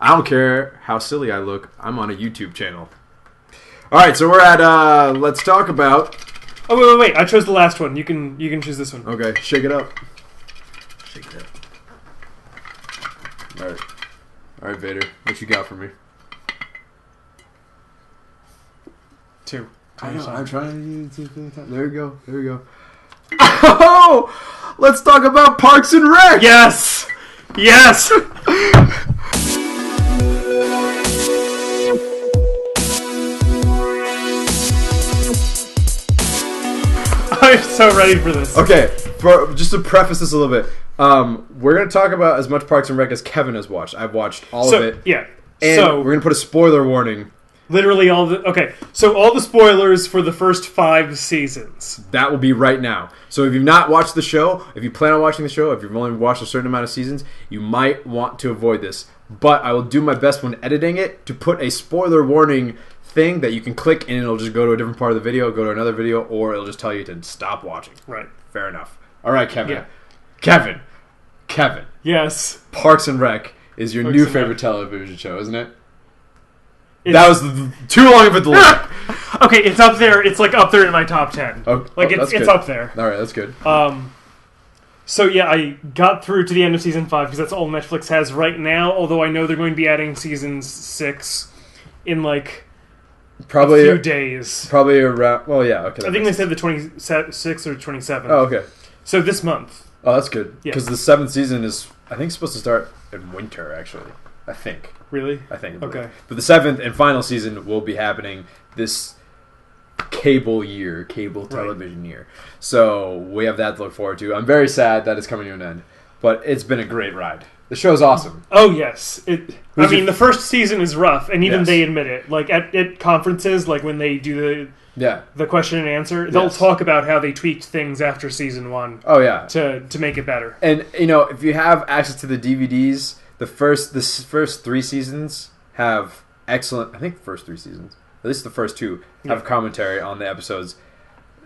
I don't care how silly I look. I'm on a YouTube channel. All right, so we're at let's talk about. Oh wait! I chose the last one. You can choose this one. Okay, shake it up. Shake it up. All right, Vader. What you got for me? 2. I know. I'm trying to do time. There we go. Oh, let's talk about Parks and Rec. Yes. I'm so ready for this. Okay, just to preface this a little bit, we're going to talk about as much Parks and Rec as Kevin has watched. I've watched all of it. Yeah. And we're going to put a spoiler warning. Literally all the... Okay, so all the spoilers for the first 5 seasons. That will be right now. So if you've not watched the show, if you plan on watching the show, if you've only watched a certain amount of seasons, you might want to avoid this. But I will do my best when editing it to put a spoiler warning thing that you can click and it'll just go to a different part of the video, go to another video, or it'll just tell you to stop watching. Right. Fair enough. All right, Kevin. Yeah. Kevin. Yes. Parks and Rec is your Parks new and favorite Rec. television show, isn't it? That was too long of a delay. Okay, it's up there. It's like up there in my top 10. It's up there. All right, that's good. So yeah, I got through to the end of season 5 because that's all Netflix has right now. Although I know they're going to be adding season 6 in like probably a few days. Probably around. Well, yeah. Okay. I think they said the 26th or 27th. Oh, okay. So this month. Oh, that's good. Yeah. Because the 7th season is, I think, supposed to start in winter. Actually, I think. Really? I think. Okay. But the 7th and final season will be happening this cable television year. So we have that to look forward to. I'm very sad that it's coming to an end, but it's been a great ride. The show's awesome. Oh yes, the first season is rough, and even they admit it. Like at conferences, like when they do the question and answer, they'll talk about how they tweaked things after season 1. Oh yeah, to make it better. And if you have access to the DVDs, the first 3 seasons have excellent. I think the first 3 seasons, at least the first 2, have commentary on the episodes.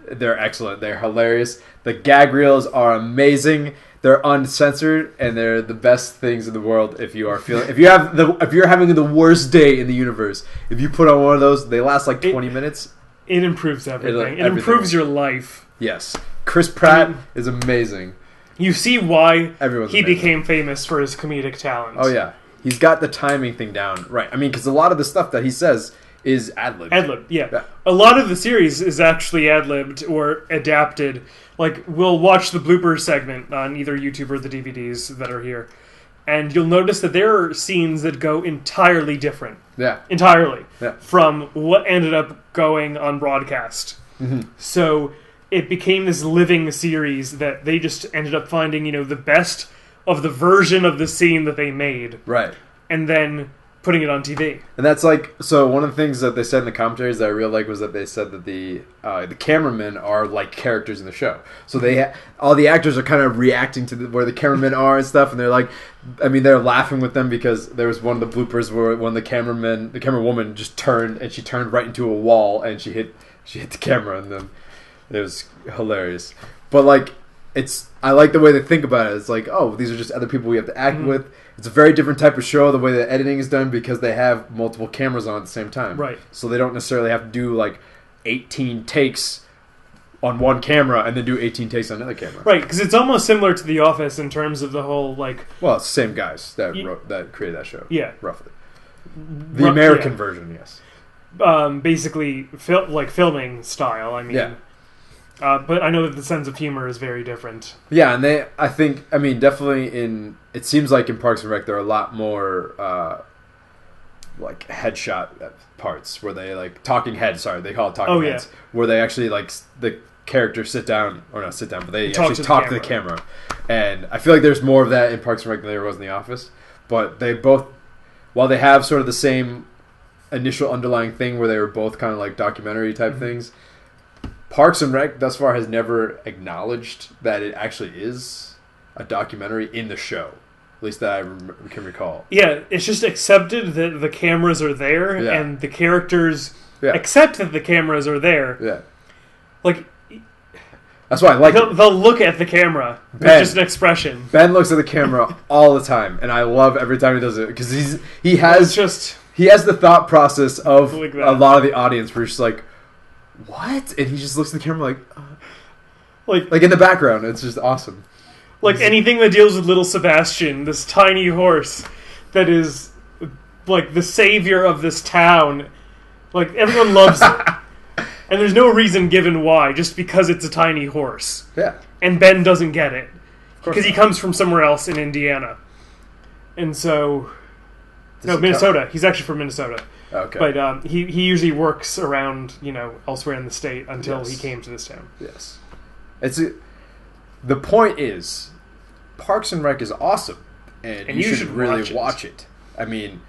They're excellent. They're hilarious. The gag reels are amazing. They're uncensored, and they're the best things in the world. If you're having the worst day in the universe, if you put on one of those, they last like 20 minutes. It improves everything. It improves your life. Yes, Chris Pratt is amazing. You see why Everyone's he amazing. Became famous for his comedic talent. Oh yeah, he's got the timing thing down right. I mean, because a lot of the stuff that he says is ad-libbed. Ad-libbed, yeah. A lot of the series is actually ad-libbed or adapted. Like, we'll watch the blooper segment on either YouTube or the DVDs that are here, and you'll notice that there are scenes that go entirely different. Yeah. Entirely. Yeah. From what ended up going on broadcast. Mm-hmm. So it became this living series that they just ended up finding, the best of the version of the scene that they made. Right. And then putting it on TV. And that's like, so one of the things that they said in the commentaries that I really like was that they said that the cameramen are like characters in the show. So all the actors are kind of reacting to where the cameramen are and stuff, and they're like, they're laughing with them because there was one of the bloopers where one of the camerawoman just turned, and she turned right into a wall, and she hit the camera, and then it was hilarious. But like, I like the way they think about it. It's like, oh, these are just other people we have to act with. It's a very different type of show, the way the editing is done, because they have multiple cameras on at the same time. Right. So they don't necessarily have to do like 18 takes on one camera and then do 18 takes on another camera. Right, because it's almost similar to The Office in terms of the whole, like... Well, it's the same guys that created that show. Yeah. Roughly. The American version, yes. Basically, filming style, Yeah. But I know that the sense of humor is very different. Yeah, and definitely it seems like in Parks and Rec there are a lot more like headshot parts where they like talking heads. Sorry, they call it talking heads. Where they actually like the characters sit down, but they actually talk to the camera. And I feel like there's more of that in Parks and Rec than there was in The Office. But they both, while they have sort of the same initial underlying thing where they were both kind of like documentary type things. Parks and Rec thus far has never acknowledged that it actually is a documentary in the show. At least that I can recall. Yeah, it's just accepted that the cameras are there, and the characters accept that the cameras are there. Yeah. Like, That's why I like it. They'll look at the camera. It's just an expression. Ben looks at the camera all the time, and I love every time he does it because he has the thought process of like a lot of the audience where it's just like, what? And he just looks at the camera like in the background. It's just awesome. Like anything that deals with little Sebastian, this tiny horse that is like the savior of this town. Like everyone loves it. And there's no reason given why, just because it's a tiny horse. Yeah. And Ben doesn't get it. Because he comes from somewhere else in Indiana. And so... No, Minnesota. He's actually from Minnesota. Okay. But he usually works around, elsewhere in the state until he came to this town. Yes. The point is, Parks and Rec is awesome. And you should really watch it. I mean...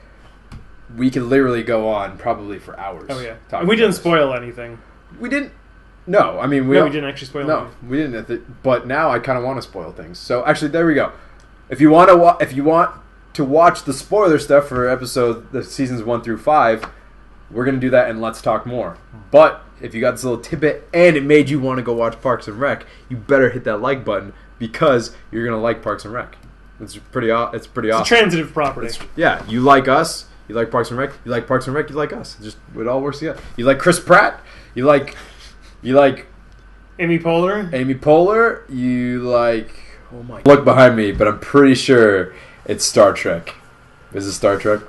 We could literally go on probably for hours. Oh, yeah. And we didn't spoil anything. We didn't... No, I mean... we didn't actually spoil anything. No, we didn't. But now I kind of want to spoil things. So, actually, there we go. If you want to watch the spoiler stuff for the seasons 1 through 5, we're going to do that and Let's Talk More. But if you got this little tidbit and it made you want to go watch Parks and Rec, you better hit that like button because you're going to like Parks and Rec. It's pretty awesome. It's a transitive property. You like us. You like Parks and Rec. You like Parks and Rec. You like us. It all works together. You like Chris Pratt. You like Amy Poehler. You like look behind me, but I'm pretty sure it's Star Trek. Is it Star Trek?